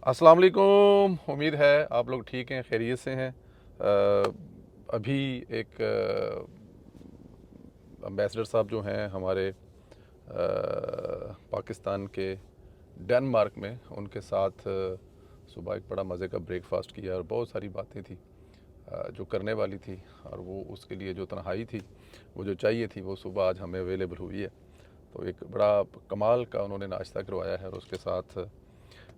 अस्सलाम वालेकुम। उम्मीद है आप लोग ठीक हैं, खैरियत से हैं। अभी एक एम्बेसडर साहब जो हैं हमारे पाकिस्तान के डेनमार्क में, उनके साथ सुबह एक बड़ा मज़े का ब्रेकफास्ट किया और बहुत सारी बातें थी जो करने वाली थी, और वो उसके लिए जो तन्हाई थी, वो जो चाहिए थी, वो सुबह आज हमें अवेलेबल हुई है। तो एक बड़ा कमाल का उन्होंने नाश्ता करवाया है, और उसके साथ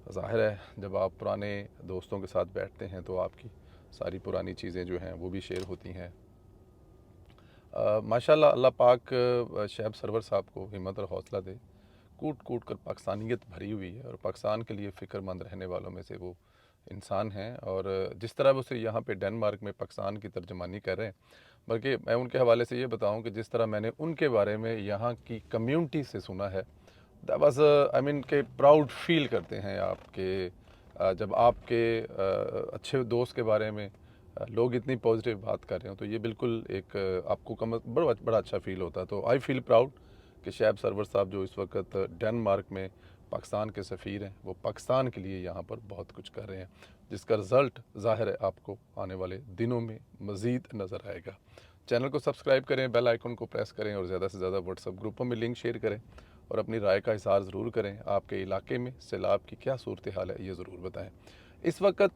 ज़ाहिर है जब आप पुराने दोस्तों के साथ बैठते हैं तो आपकी सारी पुरानी चीज़ें जो हैं वो भी शेयर होती हैं। माशाल्लाह अल्लाह पाक शैब सरवर साहब को हिम्मत और हौसला दे। कूट कूट कर पाकिस्तानियत भरी हुई है, और पाकिस्तान के लिए फ़िक्रमंद रहने वालों में से वो इंसान हैं। और जिस तरह वो से यहाँ पे डेनमार्क में पाकिस्तान की तर्जमानी कर रहे हैं, बल्कि मैं उनके हवाले से ये बताऊँ कि जिस तरह मैंने उनके बारे में यहाँ की कम्युनिटी से सुना है, दैट वाज आई मीन के प्राउड फील करते हैं आपके जब आपके अच्छे दोस्त के बारे में लोग इतनी पॉजिटिव बात कर रहे हो, तो ये बिल्कुल एक आपको बड़ा बड़ा अच्छा फील होता है। तो आई फील प्राउड कि शैब सरवर साहब जो इस वक्त डेनमार्क में पाकिस्तान के सफ़ीर हैं, वो पाकिस्तान के लिए यहाँ पर बहुत कुछ कर रहे हैं, जिसका रिज़ल्ट ज़ाहिर है आपको आने वाले दिनों में मज़ीद नज़र आएगा। चैनल को सब्सक्राइब करें, बेल आइकन को प्रेस करें, और ज़्यादा से ज़्यादा व्हाट्सएप ग्रुपों में लिंक शेयर करें, और अपनी राय का इज़हार ज़रूर करें। आपके इलाके में सैलाब की क्या सूरत हाल है, ये ज़रूर बताएं। इस वक्त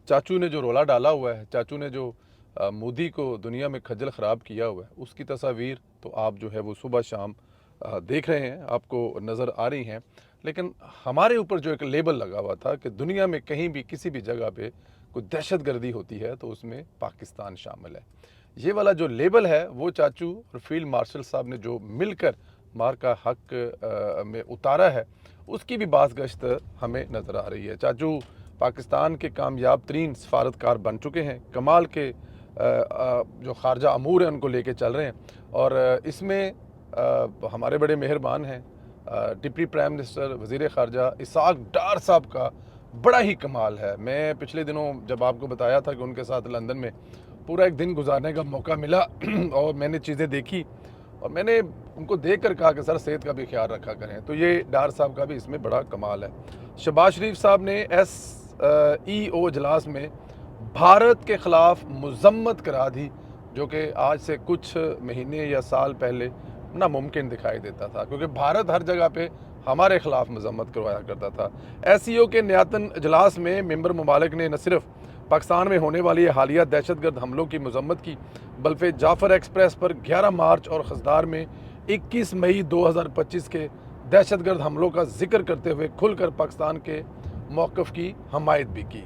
चाचू ने जो रोला डाला हुआ है, चाचू ने जो मोदी को दुनिया में खज्जल ख़राब किया हुआ है, उसकी तस्वीर तो आप जो है वो सुबह शाम देख रहे हैं, आपको नज़र आ रही हैं। लेकिन हमारे ऊपर जो एक लेबल लगा हुआ था कि दुनिया में कहीं भी किसी भी जगह पे कोई दहशत गर्दी होती है तो उसमें पाकिस्तान शामिल है, ये वाला जो लेबल है वो चाचू और फील्ड मार्शल साहब ने जो मिलकर मार का हक में उतारा है, उसकी भी बाज़गश्त हमें नज़र आ रही है। चाचू पाकिस्तान के कामयाब तरीन सफारतकार बन चुके हैं, कमाल के जो खारजा अमूर हैं उनको लेके चल रहे हैं, और इसमें हमारे बड़े मेहरबान हैं डिप्टी प्राइम मिनिस्टर वज़ीर ख़ारजा इसहाक़ डार साहब का बड़ा ही कमाल है। मैं पिछले दिनों जब आपको बताया था कि उनके साथ लंदन में पूरा एक दिन गुजारने का मौका मिला और मैंने चीज़ें देखी, और मैंने उनको देख कर कहा कि सर सेहत का भी ख्याल रखा करें। तो ये डार साहब का भी इसमें बड़ा कमाल है। शहबाज शरीफ साहब ने SEO इजलास में भारत के ख़िलाफ़ मज़म्मत करा दी, जो कि आज से कुछ महीने या साल पहले नामुमकिन दिखाई देता था, क्योंकि भारत हर जगह पे हमारे ख़िलाफ़ मज़म्मत करवाया करता था। SEO के न्यातन इजलास में मेंबर ममालिक ने न सिर्फ पाकिस्तान में होने वाली हालिया दहशतगर्द हमलों की मज़म्मत की, बल्कि जाफ़र एक्सप्रेस पर 11 मार्च और खसदार में 21 मई 2025 के दहशतगर्द हमलों का जिक्र करते हुए खुलकर पाकिस्तान के मौक़िफ़ की हमायत भी की।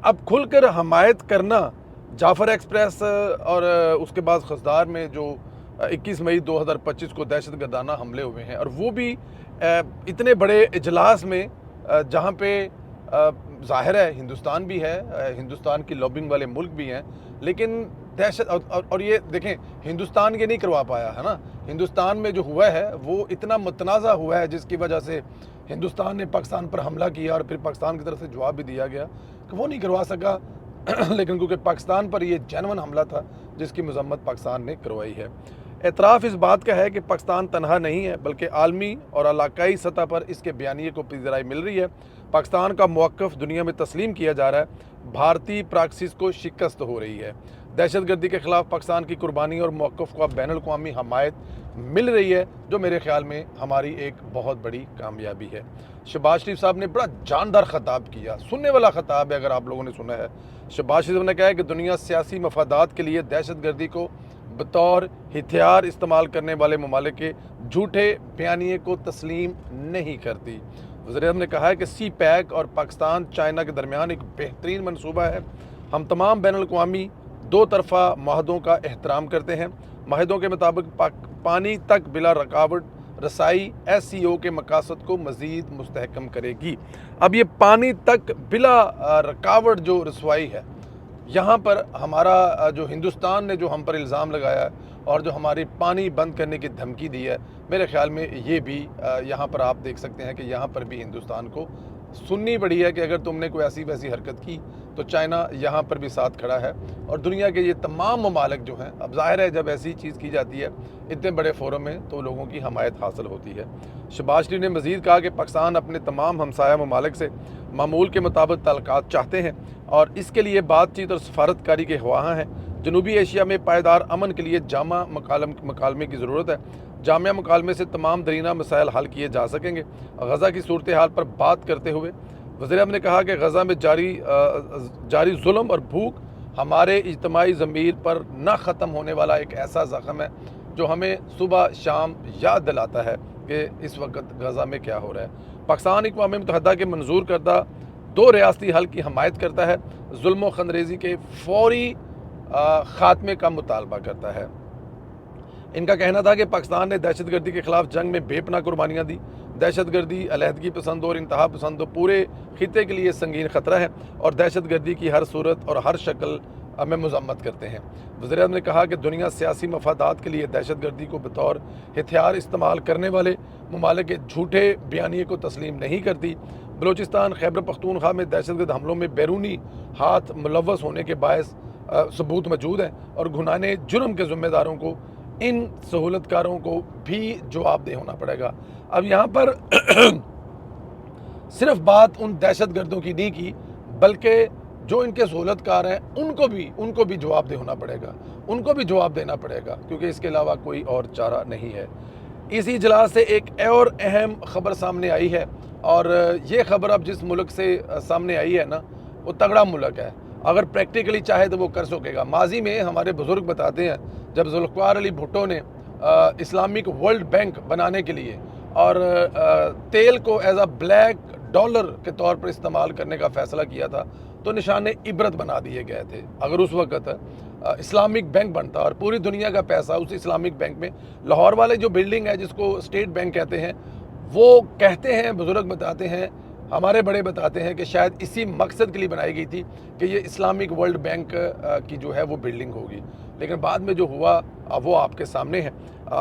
अब खुलकर हमायत करना, जाफ़र एक्सप्रेस और उसके बाद खसदार में जो 21 मई 2025 को दहशतगर्दाना हमले हुए हैं, और वो भी इतने बड़े इजलास में जहाँ पे ज़ाहिर है हिंदुस्तान भी है, हिंदुस्तान की लॉबिंग वाले मुल्क भी हैं, लेकिन दहशत और ये देखें हिंदुस्तान ये नहीं करवा पाया है ना। हिंदुस्तान में जो हुआ है वो इतना मुतनाज़ा हुआ है, जिसकी वजह से हिंदुस्तान ने पाकिस्तान पर हमला किया और फिर पाकिस्तान की तरफ से जवाब भी दिया गया कि वो नहीं करवा सका लेकिन क्योंकि पाकिस्तान पर ये जेन्युइन हमला था जिसकी मज़म्मत पाकिस्तान ने करवाई है। एतराफ़ इस बात का है कि पाकिस्तान तनहा नहीं है, बल्कि आलमी और इलाकाई सतह पर इसके बयानिए को पज़ीराई मिल रही है। पाकिस्तान का मौक़िफ़ दुनिया में तस्लीम किया जा रहा है, भारतीय प्रैक्टिस को शिकस्त हो रही है, दहशतगर्दी के ख़िलाफ़ पाकिस्तान की कुर्बानी और मौक़िफ़ को बैनुल-अक़वामी हमायत मिल रही है, जो मेरे ख़्याल में हमारी एक बहुत बड़ी कामयाबी है। शहबाज शरीफ साहब ने बड़ा जानदार ख़िताब किया, सुनने वाला ख़िताब है, अगर आप लोगों ने सुना है। शहबाज शरीफ ने कहा है कि दुनिया सियासी मफादात के लिए दहशतगर्दी को बतौर हथियार इस्तेमाल करने वाले ममालिक के झूठे बयानिए को तस्लीम नहीं करती। वज़ीर-ए-आज़म ने कहा है कि CPEC और पाकिस्तान चाइना के दरमियान एक बेहतरीन मनसूबा है। हम तमाम बैनुल-अक़वामी दो तरफ़ा माहदों का एहतराम करते हैं। माहदों के मुताबिक पानी तक बिला रुकावट रसाई SEO के मकासद को मज़ीद मुस्तहकम करेगी। अब ये पानी तक बिला रुकावट जो रसवाई है, यहाँ पर हमारा जो हिंदुस्तान ने जो हम पर इल्ज़ाम लगाया है और जो हमारी पानी बंद करने की धमकी दी है, मेरे ख़्याल में ये भी यहाँ पर आप देख सकते हैं कि यहाँ पर भी हिंदुस्तान को सुननी पड़ी है कि अगर तुमने कोई ऐसी वैसी हरकत की तो चाइना यहाँ पर भी साथ खड़ा है। और दुनिया के ये तमाम ममालिक जो हैं, अब ज़ाहिर है जब ऐसी चीज़ की जाती है इतने बड़े फोरम में तो लोगों की हमायत हासिल होती है। शहबाज शरीफ ने मज़ीद कहा कि पाकिस्तान अपने तमाम हमसाया ममालिक से मामूल के मुताबिक ताल्लुकात चाहते हैं और इसके लिए बातचीत और सफारतकारी के ख्वाह हैं। जनूबी एशिया में पायदार अमन के लिए जामा मकालमे की ज़रूरत है। जामिया मुकालमे से तमाम दरीना मसाइल हल किए जा सकेंगे। गज़ा की सूरत हाल पर बात करते हुए वज़ीर-ए-आज़म ने कहा कि गज़ा में जारी जुल्म और भूख हमारे इज्तिमाई ज़मीर पर न ख़त्म होने वाला एक ऐसा ज़ख्म है जो हमें सुबह शाम याद दिलाता है कि इस वक्त गज़ा में क्या हो रहा है। पाकिस्तान अक़वाम मुत्तहिदा के मंजूर करदा 2 रियासती हल की हमायत करता है, जुल्म व खंदरेज़ी के फौरी ख़ात्मे का मुतालबा करता है। इनका कहना था कि पाकिस्तान ने दहशतगर्दी के ख़िलाफ़ जंग में बेपनाह कुर्बानियाँ दी। दहशतगर्दी, अलहदगी पसंद और इंतहा पसंद पूरे खित्ते के लिए संगीन ख़तरा है और दहशतगर्दी की हर सूरत और हर शक्ल में मज़म्मत करते हैं। वज़ीर-ए-आज़म ने कहा कि दुनिया सियासी मफादात के लिए दहशतगर्दी को बतौर हथियार इस्तेमाल करने वाले ममालिक के झूठे बयानिए को तस्लीम नहीं करती। बलूचिस्तान, खैबर पख्तूनख्वा में दहशतगर्द हमलों में बैरूनी हाथ मुलव्वस होने के बायस सबूत मौजूद हैं और घुनाने जुर्म के ज़िम्मेदारों को, इन सहूलतकारों को भी जवाबदेह होना पड़ेगा। अब यहाँ पर सिर्फ बात उन दहशतगर्दों की नहीं की, बल्कि जो इनके सहूलतकार हैं उनको भी जवाबदेह होना पड़ेगा, उनको भी जवाब देना पड़ेगा, क्योंकि इसके अलावा कोई और चारा नहीं है। इसी इजलास से एक और अहम खबर सामने आई है और ये खबर अब जिस मुल्क से सामने आई है ना, वो तगड़ा मुल्क है। अगर प्रैक्टिकली चाहे तो वो कर सकेगा। माजी में हमारे बुज़ुर्ग बताते हैं जब जुल्फ़िकार अली भुट्टो ने इस्लामिक वर्ल्ड बैंक बनाने के लिए और तेल को एज अ ब्लैक डॉलर के तौर पर इस्तेमाल करने का फ़ैसला किया था तो निशाने इबरत बना दिए गए थे। अगर उस वक़्त इस्लामिक बैंक बनता और पूरी दुनिया का पैसा उस इस्लामिक बैंक में, लाहौर वाले जो बिल्डिंग है जिसको स्टेट बैंक कहते हैं, वो कहते हैं, बुज़ुर्ग बताते हैं, हमारे बड़े बताते हैं कि शायद इसी मकसद के लिए बनाई गई थी कि ये इस्लामिक वर्ल्ड बैंक की जो है वो बिल्डिंग होगी। लेकिन बाद में जो हुआ वो आपके सामने है।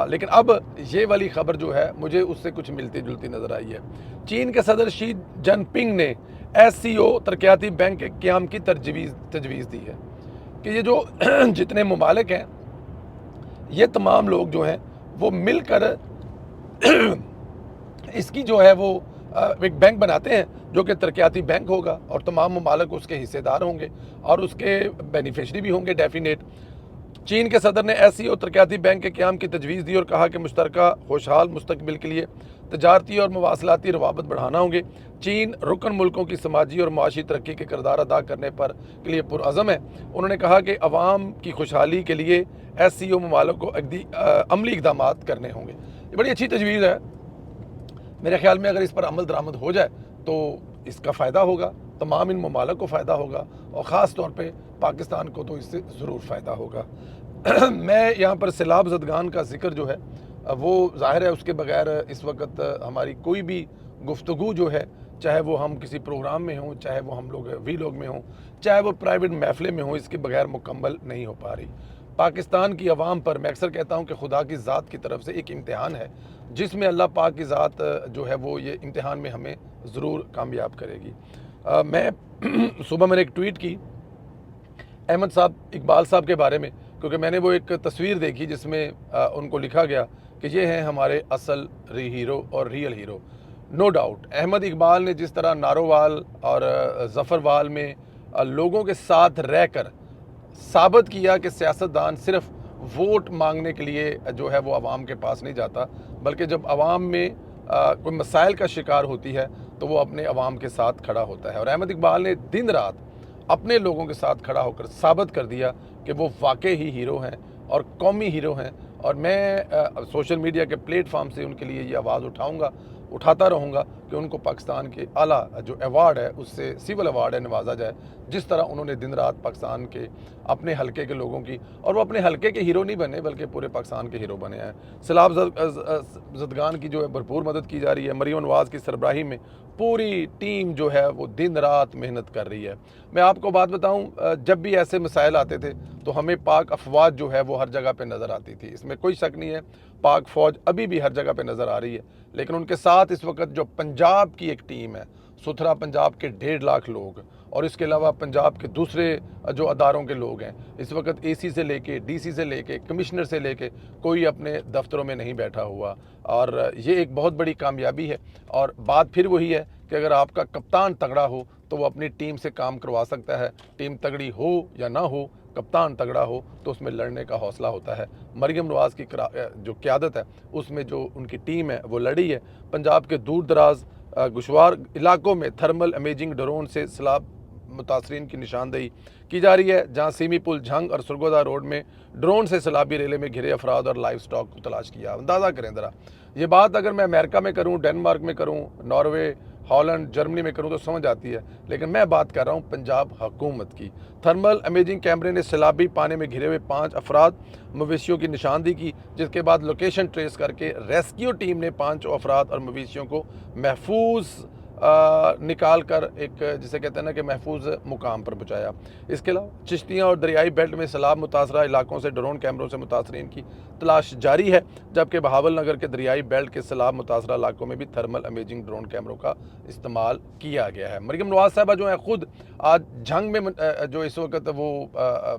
लेकिन अब ये वाली ख़बर जो है मुझे उससे कुछ मिलती जुलती नज़र आई है। चीन के सदर शी जिनपिंग ने SCO तरक्याती बैंक के क़याम की तजवीज़ दी है कि ये जो जितने ममालिक हैं, ये तमाम लोग जो हैं वो मिलकर इसकी जो है वो एक बैंक बनाते हैं जो कि तरक्याती बैंक होगा और तमाम ममालिक उसके हिस्सेदार होंगे और उसके बेनिफिशरी भी होंगे डेफिनेट। चीन के सदर ने SCO तरक्याती बैंक के क़याम की तजवीज़ दी और कहा कि मुश्तरका खुशहाल मुस्तकबिल के लिए तजारती और मवासलाती रवाबत बढ़ाना होंगे। चीन रुकन मुल्कों की समाजी और माशी तरक्की के किरदार अदा करने पर के लिए पुरअज़म है। उन्होंने कहा कि अवाम की खुशहाली के लिए SCO ममालिक को अमली इक़दामात करने होंगे। ये बड़ी अच्छी तजवीज़ है। मेरे ख्याल में अगर इस पर अमल दरामद हो जाए तो इसका फ़ायदा होगा, तमाम इन ममालिक को फ़ायदा होगा और ख़ास तौर पे पाकिस्तान को तो इससे ज़रूर फ़ायदा होगा। मैं यहाँ पर सैलाब ज़दगान का ज़िक्र जो है वो ज़ाहिर है उसके बगैर इस वक्त हमारी कोई भी गुफ्तगू जो है, चाहे वो हम किसी प्रोग्राम में हों, चाहे वो हम लोग वीलॉग में हों, चाहे वो प्राइवेट महफ़िलें में हों, इसके बगैर मुकम्मल नहीं हो पा रही। पाकिस्तान की आवाम पर मैं अक्सर कहता हूँ कि खुदा की ज़ात की तरफ से एक इम्तिहान है जिसमें अल्लाह पाक की ज़ात जो है वो ये इम्तिहान में हमें ज़रूर कामयाब करेगी। मैं सुबह मैंने एक ट्वीट की अहमद साहब, इकबाल साहब के बारे में, क्योंकि मैंने वो एक तस्वीर देखी जिसमें उनको लिखा गया कि ये हैं हमारे असल हीरो और real hero. No doubt Ahmed Iqbal ने जिस तरह नारोवाल और ज़फ़रवाल में लोगों के साथ रहकर साबित किया कि सियासतदान सिर्फ वोट मांगने के लिए जो है वो आवाम के पास नहीं जाता, बल्कि जब आवाम में कोई मसाइल का शिकार होती है तो वो अपने आवाम के साथ खड़ा होता है। और अहमद इकबाल ने दिन रात अपने लोगों के साथ खड़ा होकर साबित कर दिया कि वो वाकई ही हीरो हैं और कौमी हीरो हैं। और मैं सोशल मीडिया के प्लेटफॉर्म से उनके लिए ये आवाज़ उठाता रहूँगा कि उनको पाकिस्तान के आला जो अवार्ड है उससे सिविल अवार्ड है नवाजा जाए। जिस तरह उन्होंने दिन रात पाकिस्तान के अपने हलके के लोगों की, और वो अपने हलके के हीरो नहीं बने बल्कि पूरे पाकिस्तान के हीरो बने हैं। सैलाब ज़दगान की जो है भरपूर मदद की जा रही है। मरियम नवाज़ की सरबराही में पूरी टीम जो है वो दिन रात मेहनत कर रही है। मैं आपको बात बताऊं, जब भी ऐसे मसाइल आते थे तो हमें पाक अफवाज जो है वो हर जगह पे नज़र आती थी, इसमें कोई शक नहीं है। पाक फ़ौज अभी भी हर जगह पे नज़र आ रही है, लेकिन उनके साथ इस वक्त जो पंजाब की एक टीम है सुथरा पंजाब के 1.5 लाख लोग और इसके अलावा पंजाब के दूसरे जो अदारों के लोग हैं, इस वक्त एसी से लेके डीसी से लेके कमिश्नर से लेके कोई अपने दफ्तरों में नहीं बैठा हुआ और ये एक बहुत बड़ी कामयाबी है। और बात फिर वही है कि अगर आपका कप्तान तगड़ा हो तो वो अपनी टीम से काम करवा सकता है। टीम तगड़ी हो या ना हो, कप्तान तगड़ा हो तो उसमें लड़ने का हौसला होता है। मरियम नवाज़ की जो क़यादत है उसमें जो उनकी टीम है वो लड़ी है। पंजाब के दूर दराज दुशवार इलाकों में थर्मल इमेजिंग ड्रोन से सैलाब मुतासरीन की निशानदेही की जा रही है, जहाँ सीमी पुल, झंग और सुरगोदा रोड में ड्रोन से सैलाबी रेले में घिरे अफराद और लाइव स्टॉक को तलाश किया। अंदाज़ा करें ज़रा, ये बात अगर मैं अमेरिका में करूँ, डेनमार्क में करूँ, नॉर्वे, हॉलैंड, जर्मनी में करूँ तो समझ आती है, लेकिन मैं बात कर रहा हूँ पंजाब हुकूमत की। थर्मल इमेजिंग कैमरे ने सैलाबी पानी में घिरे हुए 5 अफराद, मवेशियों की निशानदेही की, जिसके बाद लोकेशन ट्रेस करके रेस्क्यू टीम ने 5 अफराद और मवेशियों को महफूज निकाल कर एक, जिसे कहते हैं ना कि महफूज मुकाम पर पहुँचाया। इसके अलावा चिश्तियाँ और दरियाई बेल्ट में सैलाब मुतासरा इलाकों से ड्रोन कैमरों से मुतासरीन की तलाश जारी है, जबकि बहावल नगर के दरियाई बेल्ट के सैलाब मुतासरा इलाकों में भी थर्मल इमेजिंग ड्रोन कैमरों का इस्तेमाल किया गया है। मरियम नवाज़ साहबा जो है खुद आज झंग में जो इस वक्त वो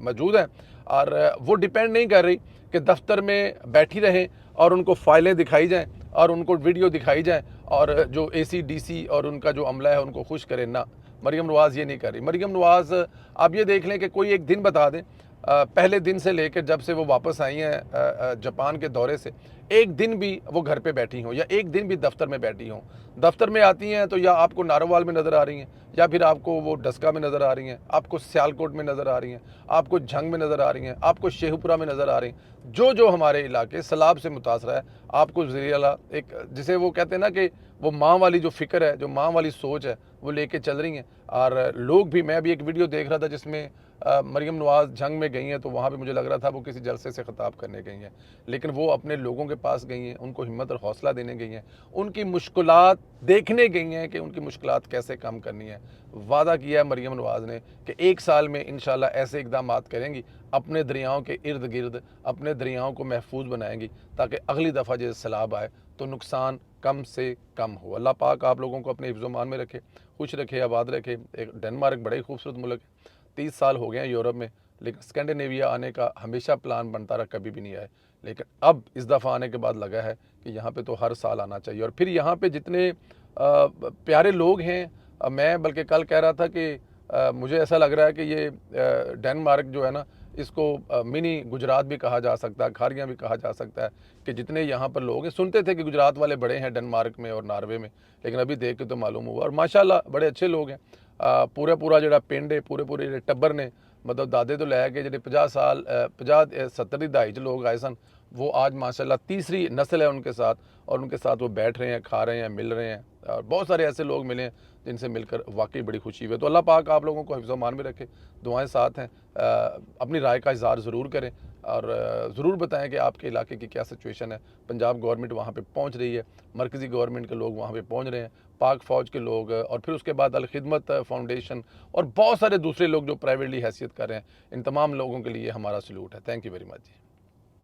मौजूद हैं और वो डिपेंड नहीं कर रही कि दफ्तर में बैठी रहें और उनको फाइलें दिखाई जाएँ और उनको वीडियो दिखाई जाए और जो एसी डीसी और उनका जो अमला है उनको खुश करें ना। मरियम नवाज़ ये नहीं कर रही। मरियम नवाज़ आप ये देख लें कि कोई एक दिन बता दें, पहले दिन से लेकर जब से वो वापस आई हैं जापान के दौरे से, एक दिन भी वो घर पे बैठी हों या एक दिन भी दफ्तर में बैठी हों। दफ्तर में आती हैं तो या आपको नारोवाल में नज़र आ रही हैं या फिर आपको वो डस्का में नज़र आ रही हैं, आपको सियालकोट में नज़र आ रही हैं, आपको झंग में नज़र आ रही हैं, आपको शेखपुरा में नज़र आ रही हैं। जो हमारे इलाके सैलाब से मुतासरा है, आपको ज़रिया एक, जिसे वो कहते हैं ना कि वो माँ वाली जो फ़िक्र है, जो माँ वाली सोच है, वो लेके चल रही हैं। और लोग भी, मैं अभी एक वीडियो देख रहा था जिसमें मरियम नवाज़ झंग में गई हैं, तो वहाँ पे मुझे लग रहा था वो किसी जलसे से ख़िताब करने गई हैं, लेकिन वो अपने लोगों के पास गई हैं, उनको हिम्मत और हौसला देने गई हैं, उनकी मुश्किलात देखने गई हैं कि उनकी मुश्किलात कैसे कम करनी है। वादा किया है मरियम नवाज़ ने कि 1 साल में इंशाल्लाह ऐसे इक़दामात करेंगी, अपने दरियाओं के इर्द गिर्द अपने दरियाओं को महफूज बनाएंगी, ताकि अगली दफ़ा जैसे सैलाब आए तो नुकसान कम से कम हो। अल्लाह पाक आप लोगों को अपने हिफ्ज़-ओ-मान में रखे, खुश रखे, आबाद रखे। एक डेनमार्क बड़ा ही खूबसूरत मुल्क है, 30 साल हो गए हैं यूरोप में, लेकिन स्कैंडिनेविया आने का हमेशा प्लान बनता रहा, कभी भी नहीं आए, लेकिन अब इस दफ़ा आने के बाद लगा है कि यहाँ पे तो हर साल आना चाहिए। और फिर यहाँ पे जितने प्यारे लोग हैं, मैं बल्कि कल कह रहा था कि मुझे ऐसा लग रहा है कि ये डेनमार्क जो है ना, इसको मिनी गुजरात भी कहा जा सकता है, खारियाँ भी कहा जा सकता है, कि जितने यहाँ पर लोग हैं, सुनते थे कि गुजरात वाले बड़े हैं डेनमार्क में और नॉर्वे में, लेकिन अभी देख के तो मालूम हुआ। और माशाल्लाह बड़े अच्छे लोग हैं। पूरा जो पिंड है, पूरे जो टब्बर ने, मतलब दादे तो लैके जो 50 साल 50-70 की दहाई च लोग आए सन, वो आज माशाल्लाह तीसरी नस्ल है उनके साथ, और उनके साथ वो बैठ रहे हैं, खा रहे हैं, मिल रहे हैं। और बहुत सारे ऐसे लोग मिले हैं जिनसे मिलकर वाकई बड़ी खुशी हुई। तो अल्लाह पाक आप लोगों को हिफ्ज़-ओ-मान में रखे, दुआएं साथ हैं। अपनी राय का इज़हार ज़रूर करें और ज़रूर बताएं कि आपके इलाके की क्या सिचुएशन है। पंजाब गवर्नमेंट वहाँ पे पहुँच रही है, मरकज़ी गवर्नमेंट के लोग वहाँ पे पहुँच रहे हैं, पाक फ़ौज के लोग, और फिर उसके बाद अल खिदमत फाउंडेशन और बहुत सारे दूसरे लोग जो प्राइवेटली हैसियत कर रहे हैं। इन तमाम लोगों के लिए हमारा सैल्यूट है। Thank you very much ji.